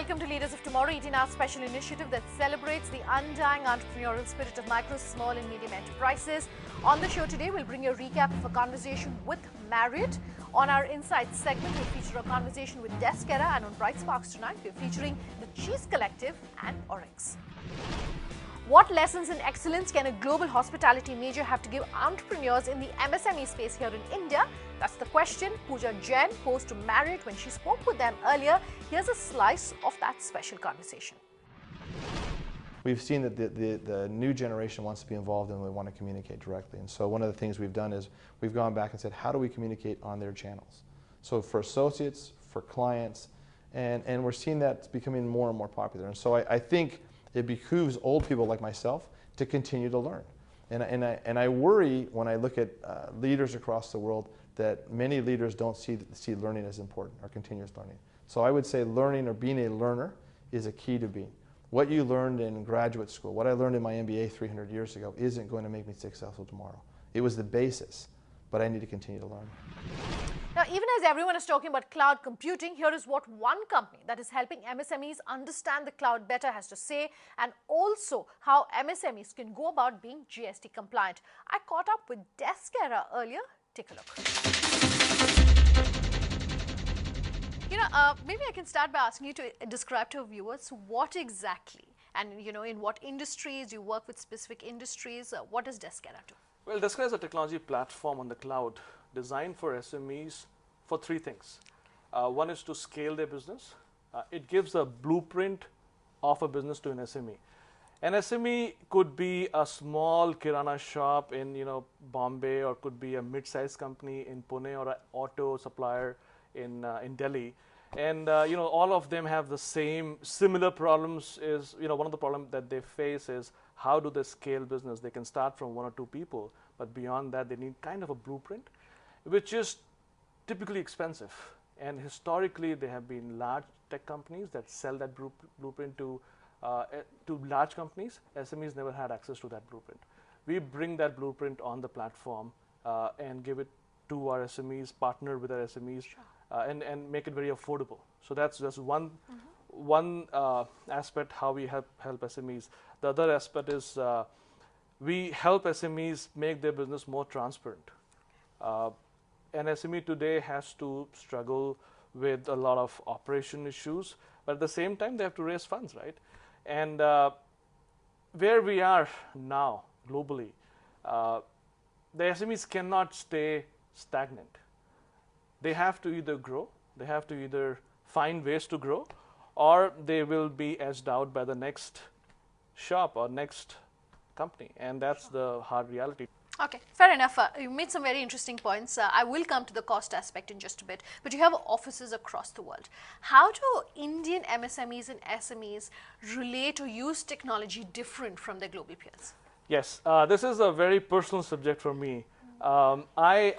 welcome to Leaders of Tomorrow, 18-hour special initiative that celebrates the undying entrepreneurial spirit of micro, small and medium enterprises. On the show today, we'll bring you a recap of a conversation with Marriott. On our Insights segment, we'll feature a conversation with Descara, and on Bright Sparks tonight, we're featuring the Cheese Collective and Oryx. What lessons in excellence can a global hospitality major have to give entrepreneurs in the MSME space here in India? That's the question Pooja Jain posed to Marriott when she spoke with them earlier. Here's a slice of that special conversation. We've seen that the new generation wants to be involved and we want to communicate directly. And so one of the things we've done is we've gone back and said, how do we communicate on their channels? So for associates, for clients, and we're seeing that becoming more and more popular. And so I think it behooves old people like myself to continue to learn. And I worry when I look at leaders across the world that many leaders don't see learning as important or continuous learning. So I would say learning or being a learner is a key to being. What you learned in graduate school, what I learned in my MBA 300 years ago isn't going to make me successful tomorrow. It was the basis, but I need to continue to learn. Now, even as everyone is talking about cloud computing, here is what one company that is helping MSMEs understand the cloud better has to say, and also how MSMEs can go about being GST compliant. I caught up with Descara earlier. Take a look. Maybe I can start by asking you to describe to our viewers what exactly, and in what industries you work with, specific industries. What does Descara do? Well, Descara is a technology platform on the cloud designed for SMEs for three things. One is to scale their business. It gives a blueprint of a business to an SME. An SME could be a small kirana shop in Bombay, or could be a mid-sized company in Pune, or an auto supplier in Delhi. And all of them have the similar problems. Is one of the problems that they face is how do they scale business? They can start from one or two people, but beyond that, they need kind of a blueprint, which is typically expensive. And historically, there have been large tech companies that sell that blueprint to large companies. SMEs never had access to that blueprint. We bring that blueprint on the platform and give it to our SMEs, partner with our SMEs, and make it very affordable. So that's just one aspect how we help SMEs. The other aspect is we help SMEs make their business more transparent. An SME today has to struggle with a lot of operation issues, but at the same time they have to raise funds, right? And where we are now globally, the SMEs cannot stay stagnant. They have to either grow, they have to either find ways to grow, or they will be edged out by the next shop or next company, and that's the hard reality. Okay, fair enough. You made some very interesting points. I will come to the cost aspect in just a bit, but you have offices across the world. How do Indian MSMEs and SMEs relate or use technology different from their global peers? Yes, this is a very personal subject for me. I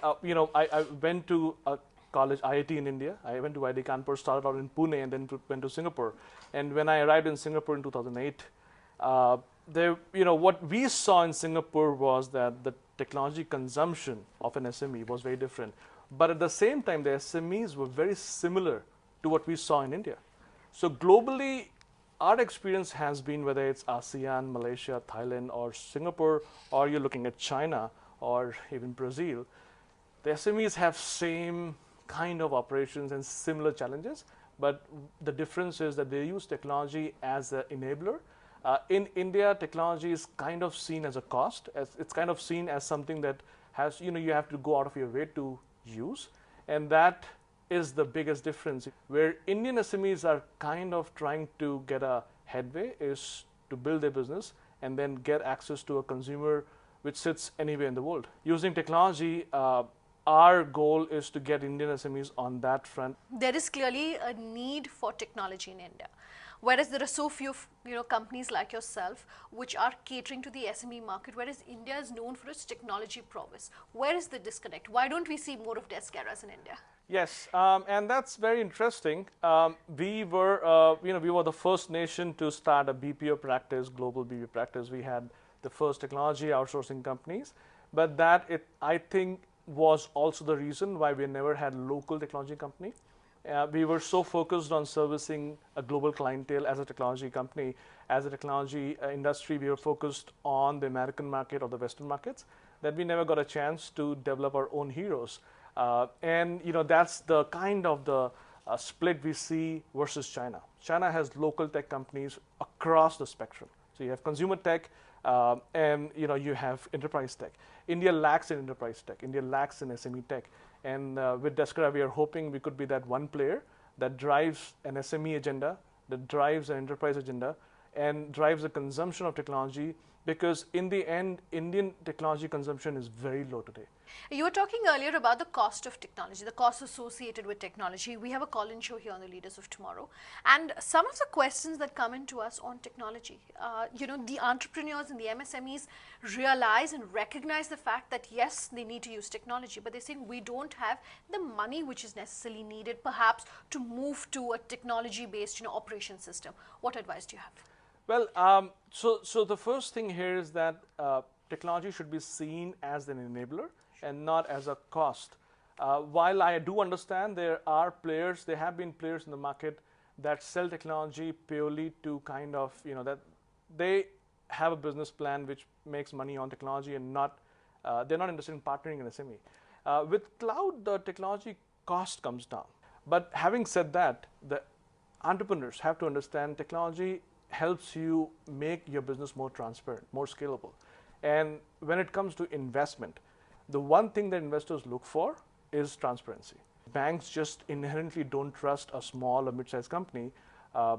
went to a college, IIT in India. I went to IIT Kanpur, started out in Pune, and then went to Singapore. And when I arrived in Singapore in 2008, what we saw in Singapore was that the technology consumption of an SME was very different. But at the same time, the SMEs were very similar to what we saw in India. So globally, our experience has been, whether it's ASEAN, Malaysia, Thailand, or Singapore, or you're looking at China, or even Brazil, the SMEs have same kind of operations and similar challenges, but the difference is that they use technology as an enabler. In India, technology is kind of seen as a cost. It's kind of seen as something that has, you have to go out of your way to use. And that is the biggest difference. Where Indian SMEs are kind of trying to get a headway is to build their business and then get access to a consumer which sits anywhere in the world. Using technology, our goal is to get Indian SMEs on that front. There is clearly a need for technology in India. Whereas there are so few companies like yourself which are catering to the SME market, whereas India is known for its technology prowess. Where is the disconnect? Why don't we see more of Descaras in India? Yes, and that's very interesting. We were the first nation to start a BPO practice, global BPO practice. We had the first technology outsourcing companies, but that I think was also the reason why we never had local technology company. We were so focused on servicing a global clientele as a technology company, as a technology industry, we were focused on the American market or the Western markets, that we never got a chance to develop our own heroes. And that's the kind of the split we see versus China. China has local tech companies across the spectrum. So you have consumer tech, and you have enterprise tech. India lacks in enterprise tech. India lacks in SME tech. And with Descara, we are hoping we could be that one player that drives an SME agenda, that drives an enterprise agenda, and drives the consumption of technology, because in the end, Indian technology consumption is very low today. You were talking earlier about the cost of technology, the cost associated with technology. We have a call-in show here on the Leaders of Tomorrow. And some of the questions that come into us on technology, the entrepreneurs and the MSMEs realize and recognize the fact that, yes, they need to use technology, but they're saying we don't have the money which is necessarily needed, perhaps, to move to a technology-based operation system. What advice do you have? Well, so the first thing here is that technology should be seen as an enabler and not as a cost. While I do understand there have been players in the market that sell technology purely to kind of, that they have a business plan which makes money on technology and they're not interested in partnering in SME. With cloud, the technology cost comes down. But having said that, the entrepreneurs have to understand technology helps you make your business more transparent, more scalable. And when it comes to investment, the one thing that investors look for is transparency. Banks just inherently don't trust a small or mid-sized company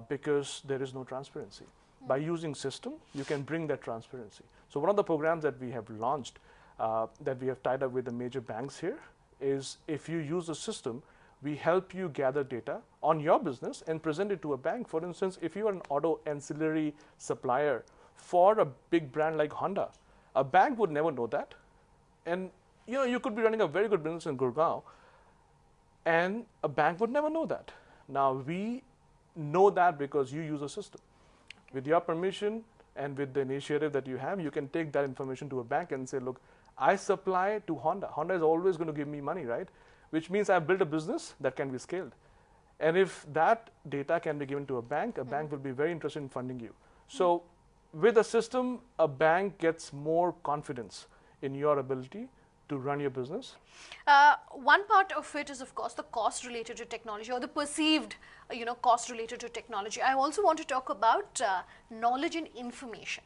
because there is no transparency. By using system, you can bring that transparency. So one of the programs that we have launched, that we have tied up with the major banks here, is if you use a system, we help you gather data on your business and present it to a bank. For instance, if you are an auto ancillary supplier for a big brand like Honda, a bank would never know that. And you could be running a very good business in Gurgaon, and a bank would never know that. Now, we know that because you use a system. With your permission and with the initiative that you have, you can take that information to a bank and say, look, I supply to Honda. Honda is always going to give me money, right? Which means I've built a business that can be scaled. And if that data can be given to a bank will be very interested in funding you. So with a system, a bank gets more confidence in your ability to run your business. One part of it is, of course, the cost related to technology, or the perceived cost related to technology. I also want to talk about knowledge and information.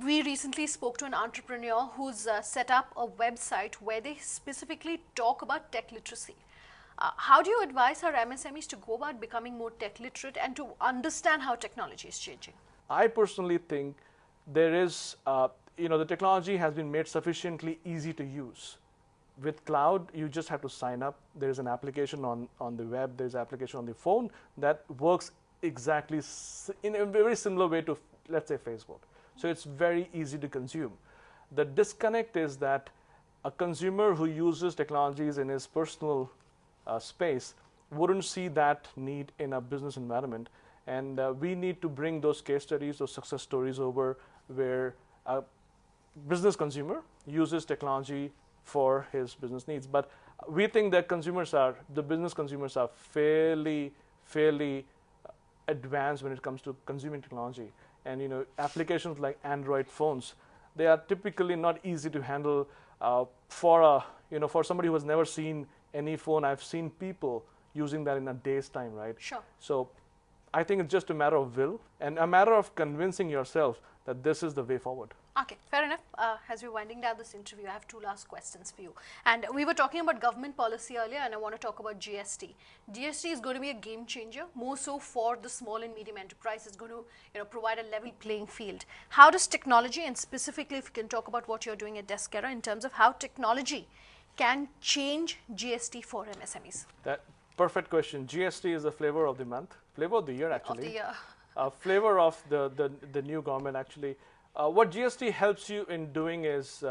We recently spoke to an entrepreneur who's set up a website where they specifically talk about tech literacy. How do you advise our MSMEs to go about becoming more tech literate and to understand how technology is changing? I personally think there is, the technology has been made sufficiently easy to use. With cloud, you just have to sign up. There's an application on the web, there's an application on the phone that works exactly in a very similar way to, let's say, Facebook. So it's very easy to consume. The disconnect is that a consumer who uses technologies in his personal space wouldn't see that need in a business environment. And we need to bring those case studies, those success stories over where a business consumer uses technology for his business needs. But we think that the business consumers are fairly advanced when it comes to consuming technology. And applications like Android phones, they are typically not easy to handle for somebody who has never seen any phone. I've seen people using that in a day's time, right? Sure. So I think it's just a matter of will and a matter of convincing yourself that this is the way forward. Okay, fair enough. As we're winding down this interview, I have two last questions for you. And we were talking about government policy earlier, and I want to talk about GST. GST is going to be a game changer, more so for the small and medium enterprise. It's going to provide a level playing field. How does technology, and specifically if you can talk about what you're doing at Descara in terms of how technology can change GST for MSMEs? That perfect question. GST is the flavor of the month, flavor of the year actually. Of the year. Flavor of the new government actually. What GST helps you in doing is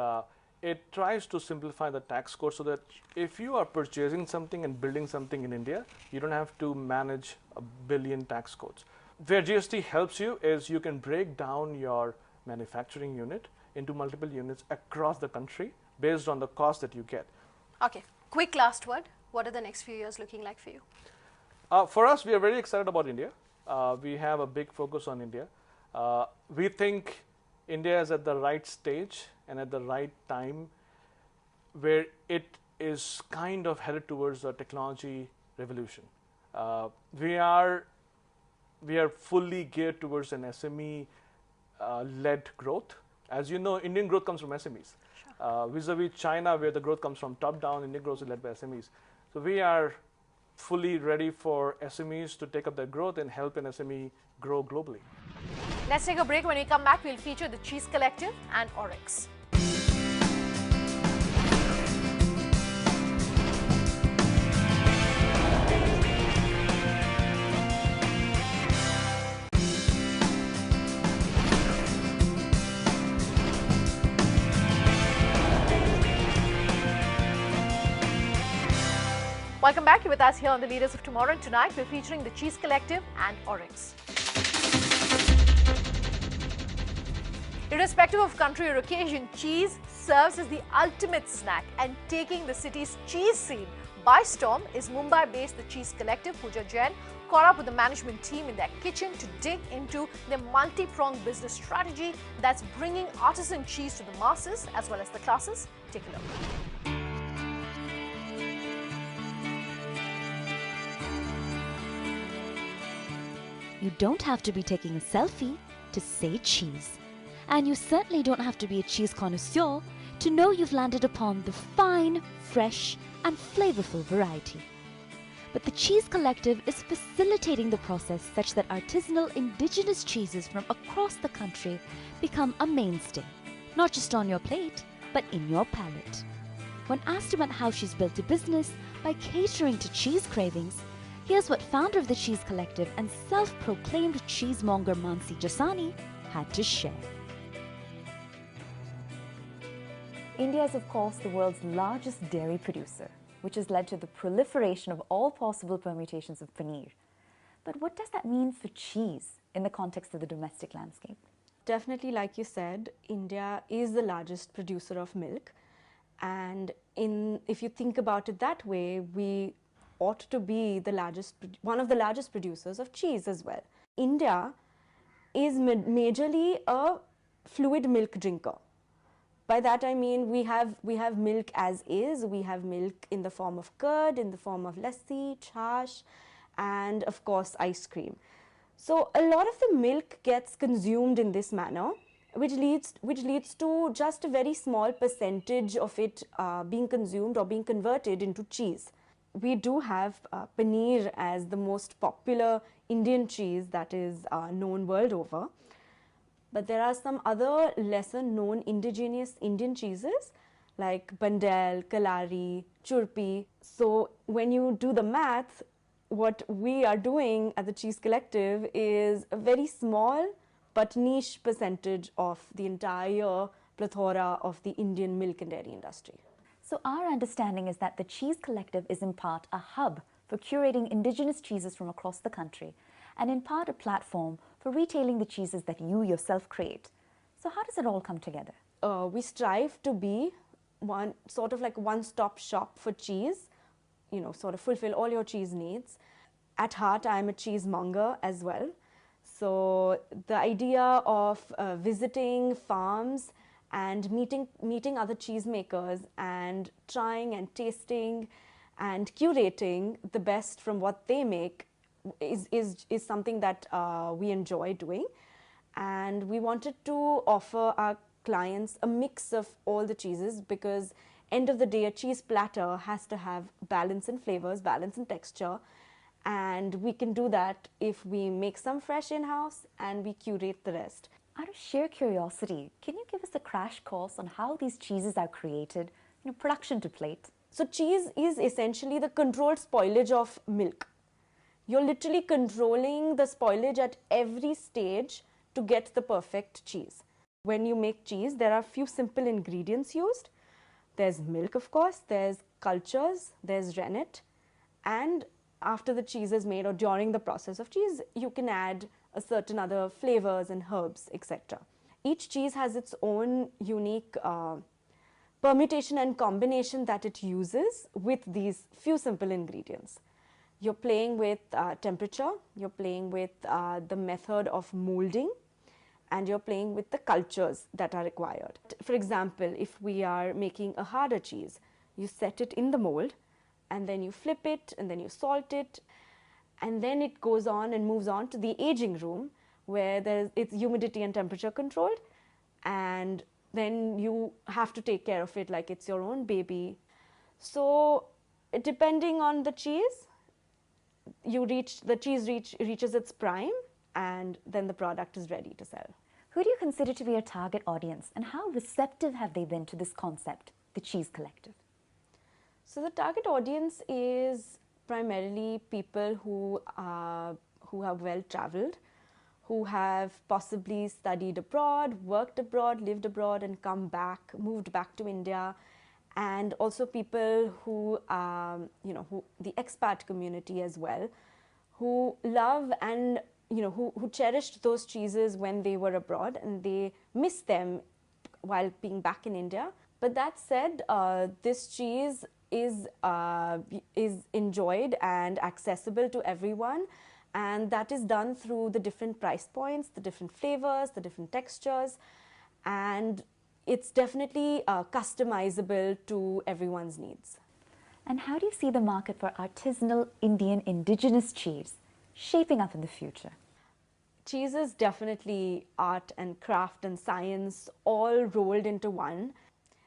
it tries to simplify the tax code so that if you are purchasing something and building something in India, you don't have to manage a billion tax codes. Where GST helps you is you can break down your manufacturing unit into multiple units across the country based on the cost that you get. Okay, quick last word. What are the next few years looking like for you? For us, we are very excited about India. We have a big focus on India. We think India is at the right stage and at the right time where it is kind of headed towards a technology revolution. We are fully geared towards an SME led growth. As you know, Indian growth comes from SMEs. Vis-a-vis China, where the growth comes from top down, Indian growth is led by SMEs. So we are fully ready for SMEs to take up their growth and help an SME grow globally. Let's take a break. When we come back, we'll feature the Cheese Collective and Oryx. Welcome back. You're with us here on the Leaders of Tomorrow, and tonight we're featuring the Cheese Collective and Oryx. Irrespective of country or occasion, cheese serves as the ultimate snack, and taking the city's cheese scene by storm is Mumbai-based The Cheese Collective. Pooja Jain caught up with the management team in their kitchen to dig into their multi-pronged business strategy that's bringing artisan cheese to the masses as well as the classes. Take a look. You don't have to be taking a selfie to say cheese. And you certainly don't have to be a cheese connoisseur to know you've landed upon the fine, fresh, and flavorful variety. But the Cheese Collective is facilitating the process such that artisanal indigenous cheeses from across the country become a mainstay, not just on your plate, but in your palate. When asked about how she's built a business by catering to cheese cravings, here's what founder of the Cheese Collective and self-proclaimed cheesemonger Mansi Jasani had to share. India is, of course, the world's largest dairy producer, which has led to the proliferation of all possible permutations of paneer. But what does that mean for cheese in the context of the domestic landscape? Definitely, like you said, India is the largest producer of milk. And if you think about it that way, we ought to be one of the largest producers of cheese as well. India is majorly a fluid milk drinker. By that I mean we have milk as is. We have milk in the form of curd, in the form of lassi, chash, and of course ice cream. So a lot of the milk gets consumed in this manner, which leads to just a very small percentage of it being consumed or being converted into cheese. We do have paneer as the most popular Indian cheese that is known world over. But there are some other lesser known indigenous Indian cheeses like Bandel, Kalari, Churpi. So when you do the math, what we are doing at the Cheese Collective is a very small but niche percentage of the entire plethora of the Indian milk and dairy industry. So our understanding is that the Cheese Collective is in part a hub for curating indigenous cheeses from across the country, and in part a platform for retailing the cheeses that you yourself create. So how does it all come together? We strive to be sort of like a one-stop shop for cheese, sort of fulfill all your cheese needs. At heart, I'm a cheesemonger as well. So the idea of visiting farms and meeting other cheesemakers and trying and tasting and curating the best from what they make is something that we enjoy doing. And we wanted to offer our clients a mix of all the cheeses, because end of the day a cheese platter has to have balance in flavors, balance in texture, and we can do that if we make some fresh in-house and we curate the rest. Out of sheer curiosity, can you give us a crash course on how these cheeses are created, production to plate? So cheese is essentially the controlled spoilage of milk. You're literally controlling the spoilage at every stage to get the perfect cheese. When you make cheese, there are a few simple ingredients used. There's milk, of course, there's cultures, there's rennet, and after the cheese is made or during the process of cheese, you can add a certain other flavors and herbs, etc. Each cheese has its own unique permutation and combination that it uses with these few simple ingredients. You're playing with temperature, you're playing with the method of molding, and you're playing with the cultures that are required. For example, if we are making a harder cheese, you set it in the mold, and then you flip it, and then you salt it, and then it goes on and moves on to the aging room where it's humidity and temperature controlled, and then you have to take care of it like it's your own baby. So depending on the cheese, the cheese reaches its prime, and then the product is ready to sell. Who do you consider to be your target audience, and how receptive have they been to this concept, the Cheese Collective? So the target audience is primarily people who have well traveled, who have possibly studied abroad, worked abroad, lived abroad, and come back, moved back to India, and also people who, who the expat community as well, who love and who cherished those cheeses when they were abroad, and they miss them while being back in India. But that said, this cheese is enjoyed and accessible to everyone, and that is done through the different price points, the different flavors, the different textures, and it's definitely customizable to everyone's needs. And how do you see the market for artisanal Indian indigenous cheese shaping up in the future? Cheese is definitely art and craft and science all rolled into one.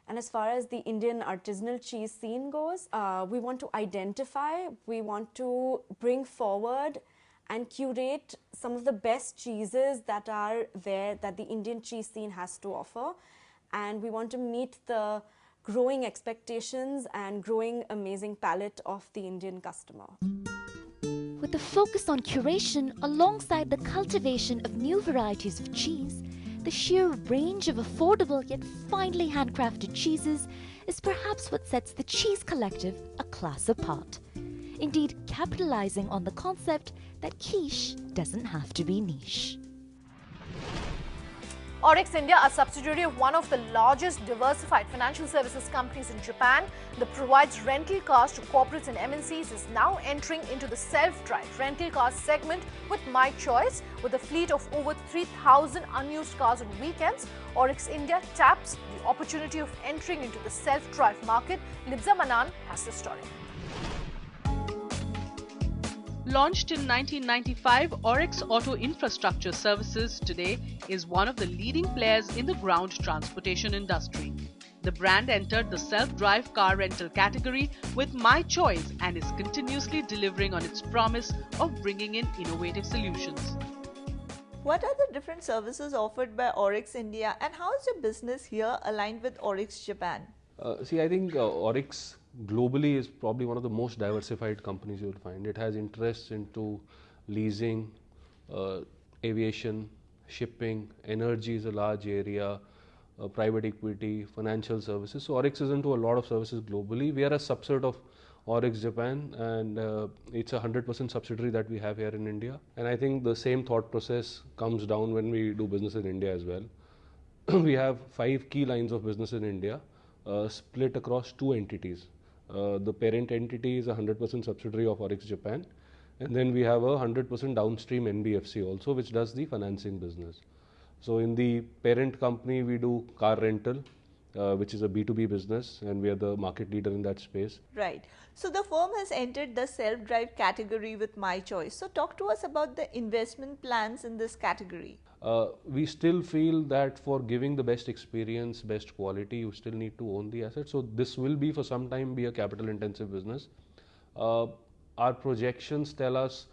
And as far as the Indian artisanal cheese scene goes, we want to identify, we want to bring forward and curate some of the best cheeses that are there, that the Indian cheese scene has to offer. And we want to meet the growing expectations and growing amazing palate of the Indian customer. With the focus on curation alongside the cultivation of new varieties of cheese, the sheer range of affordable yet finely handcrafted cheeses is perhaps what sets the Cheese Collective a class apart. Indeed, capitalizing on the concept that quiche doesn't have to be niche. Oryx India, a subsidiary of one of the largest diversified financial services companies in Japan that provides rental cars to corporates and MNCs, is now entering into the self-drive rental cars segment with My Choice. With a fleet of over 3,000 unused cars on weekends, Oryx India taps the opportunity of entering into the self-drive market. Libza Manan has the story. Launched in 1995, Oryx Auto Infrastructure Services today is one of the leading players in the ground transportation industry. The brand entered the self-drive car rental category with My Choice and is continuously delivering on its promise of bringing in innovative solutions. What are the different services offered by Oryx India, and how is your business here aligned with Oryx Japan? I think Oryx globally is probably one of the most diversified companies you will find. It has interests into leasing, aviation, shipping, energy is a large area, private equity, financial services. So Oryx is into a lot of services globally. We are a subset of Oryx Japan, and it's a 100% subsidiary that we have here in India. And I think the same thought process comes down when we do business in India as well. We have 5 key lines of business in India, split across 2 entities. The parent entity is a 100% subsidiary of Oryx Japan, and then we have a 100% downstream NBFC also, which does the financing business. So in the parent company, we do car rental, which is a B2B business, and we are the market leader in that space. Right. So the firm has entered the self-drive category with My Choice. So talk to us about the investment plans in this category. We still feel that for giving the best experience, best quality, you still need to own the asset. So this will be for some time be a capital intensive business. Our projections tell us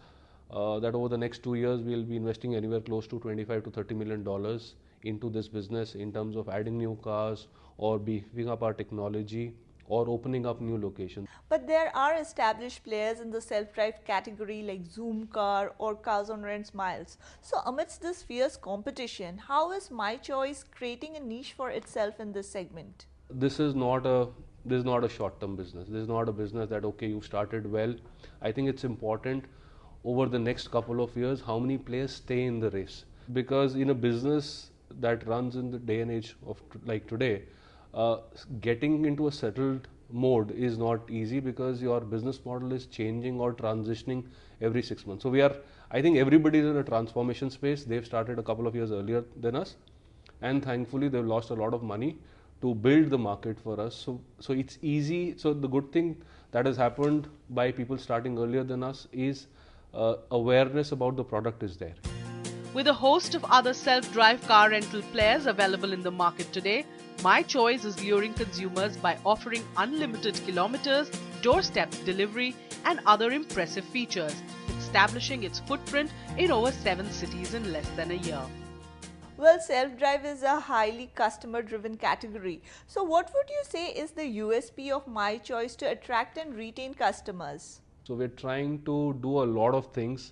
that over the next 2 years, we will be investing anywhere close to $25 to $30 million into this business in terms of adding new cars or beefing up our technology or opening up new locations. But there are established players in the self-drive category like Zoom Car or Cars on Rent Miles. So amidst this fierce competition, how is My Choice creating a niche for itself in this segment? This is not a short-term business. This is not a business that, okay, you started well. I think it's important over the next couple of years how many players stay in the race. Because in a business that runs in the day and age of like today, getting into a settled mode is not easy because your business model is changing or transitioning every 6 months. So I think everybody is in a transformation space. They've started a couple of years earlier than us, and thankfully they've lost a lot of money to build the market for us. So it's easy. So the good thing that has happened by people starting earlier than us is awareness about the product is there. With a host of other self-drive car rental players available in the market today, My Choice is luring consumers by offering unlimited kilometers, doorstep delivery, and other impressive features, establishing its footprint in over 7 cities in less than a year. Well, self-drive is a highly customer-driven category. So what would you say is the USP of My Choice to attract and retain customers? So we're trying to do a lot of things.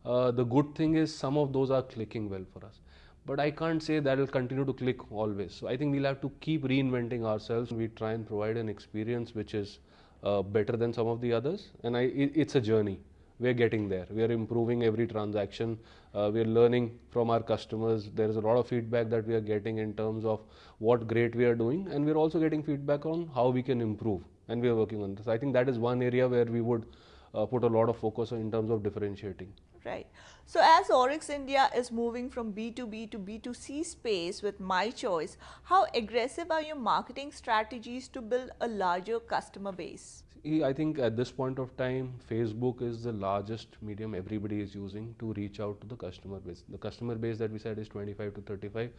The good thing is some of those are clicking well for us. But I can't say that will continue to click always. So I think we'll have to keep reinventing ourselves. We try and provide an experience which is better than some of the others. And it's a journey. We're getting there. We are improving every transaction. We are learning from our customers. There is a lot of feedback that we are getting in terms of what great we are doing. And we're also getting feedback on how we can improve. And we are working on this. I think that is one area where we would put a lot of focus in terms of differentiating. Right. So as Oryx India is moving from B2B to B2C space with My Choice, how aggressive are your marketing strategies to build a larger customer base? I think at this point of time, Facebook is the largest medium everybody is using to reach out to the customer base. The customer base that we said is 25 to 35.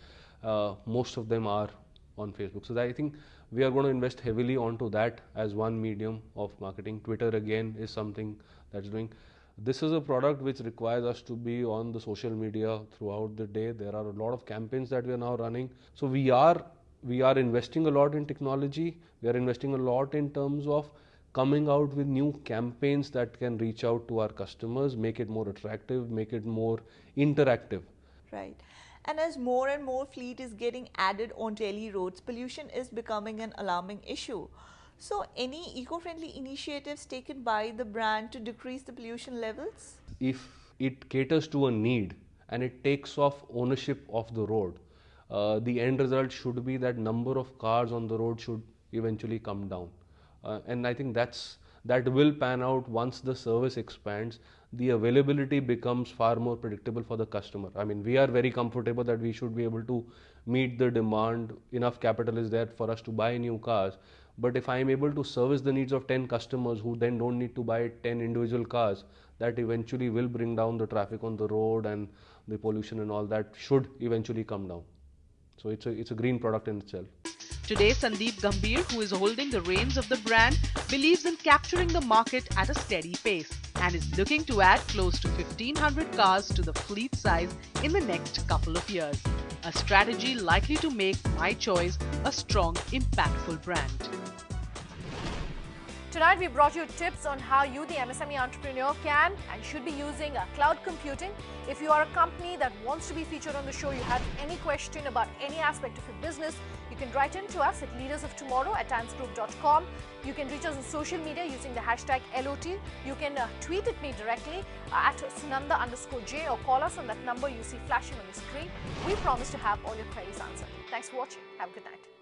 Most of them are on Facebook. So I think we are going to invest heavily onto that as one medium of marketing. Twitter again is something that's doing. This is a product which requires us to be on the social media throughout the day. There are a lot of campaigns that we are now running. So we are investing a lot in technology. We are investing a lot in terms of coming out with new campaigns that can reach out to our customers, make it more attractive, make it more interactive. Right. And as more and more fleet is getting added on daily roads, pollution is becoming an alarming issue. So any eco-friendly initiatives taken by the brand to decrease the pollution levels? If it caters to a need and it takes off ownership of the road, the end result should be that number of cars on the road should eventually come down. And I think that will pan out once the service expands. The availability becomes far more predictable for the customer. I mean, we are very comfortable that we should be able to meet the demand. Enough capital is there for us to buy new cars. But if I am able to service the needs of 10 customers who then don't need to buy 10 individual cars, that eventually will bring down the traffic on the road, and the pollution and all that should eventually come down. So it's a green product in itself. Today, Sandeep Gambhir, who is holding the reins of the brand, believes in capturing the market at a steady pace and is looking to add close to 1,500 cars to the fleet size in the next couple of years. A strategy likely to make My Choice a strong, impactful brand. Tonight we brought you tips on how you, the MSME entrepreneur, can and should be using cloud computing. If you are a company that wants to be featured on the show, you have any question about any aspect of your business, you can write in to us at leadersoftomorrow@timesgroup.com. You can reach us on social media using the hashtag LOT. You can tweet at me directly at Sunanda_J or call us on that number you see flashing on the screen. We promise to have all your queries answered. Thanks for watching. Have a good night.